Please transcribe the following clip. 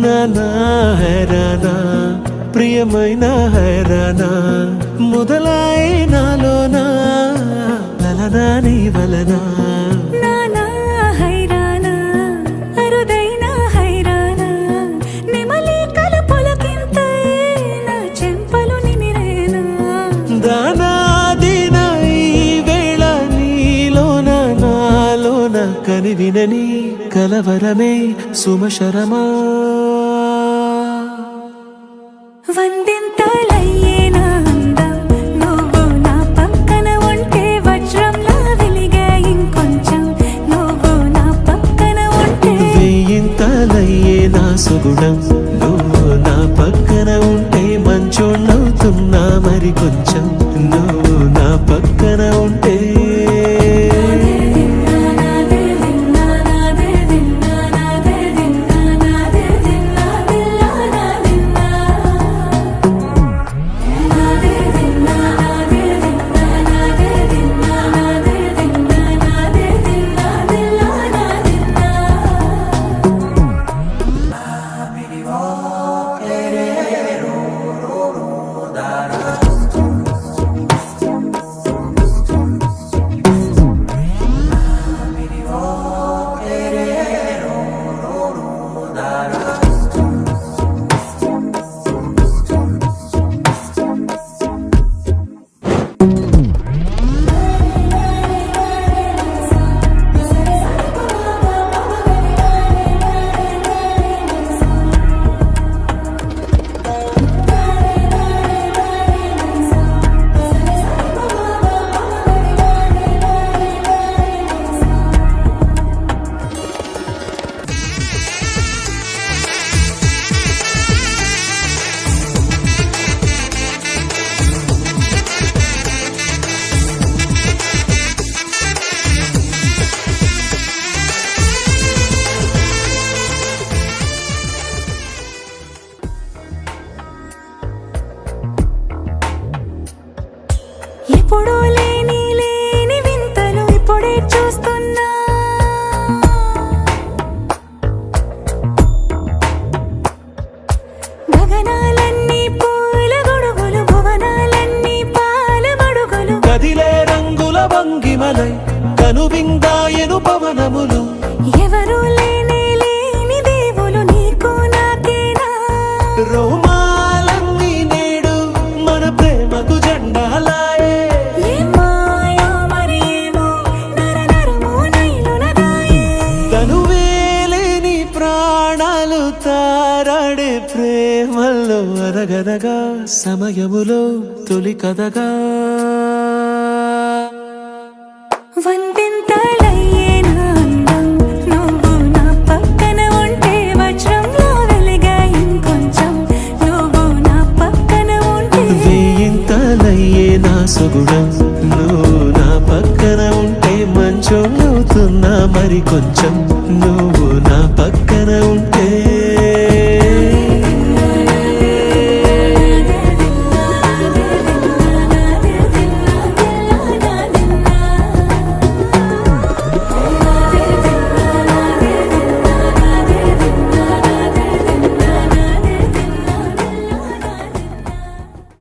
నానా హైరానా ప్రియమైన హైరానా మొదలాయి నాలోనా లలనా నీ వలనా నానా హైరానా అరుదైన హైరానా నెమలి కలపులకింతై నా చెంపలు నిమిరేనా దానాదిన ఈ వేళ నీలోన నాలోన కనివినని కలవరమే సుమశరమా వందింతలయ్యేనా అందం నువ్వు నా పక్కన ఉంటే వజ్రంలా వెలిగే ఇంకొంచెం నువ్వు నా పక్కన ఉంటే వేయింతలయ్యే నా సుగుణం నువ్వు నా పక్కన ఉంటే మంచోళ్ళవుతున్నా మరి కొంచెం నువ్వు నా పక్కన ఉంటే ఎప్పుడూ లేని లేని వింతలు ఇప్పుడే చూస్తున్నా గగనాలన్నీ పూల గొడుగులు భువనాలన్నీ పాల మడుగులు కదిలే రంగుల భంగిమలై కనువిందాయను పవనములు ఎవరు లేని లేని దేవులు నీకు నాకేనా రోమాలన్నీ నేడు మన ప్రేమకు జెండాలాయే మాయా మరి ఏమో నర నరమో నైలునదాయే తనువేలేని ప్రాణాలు తారాడే ప్రేమల్లో అరగదగా సమయములో తొలి కదగా వందింతలయ్యేనా అందం నువ్వు నా పక్కన ఉంటే వజ్రంలా వెలిగే ఇంకొంచెం నువ్వు నా పక్కన ఉంటే వేయింతలయ్యే నా సుగుణం నువ్వు నా పక్కన ఉంటే మంచోళ్ళవుతున్నా మరి కొంచెం నువ్వు నా పక్కన ఉంటే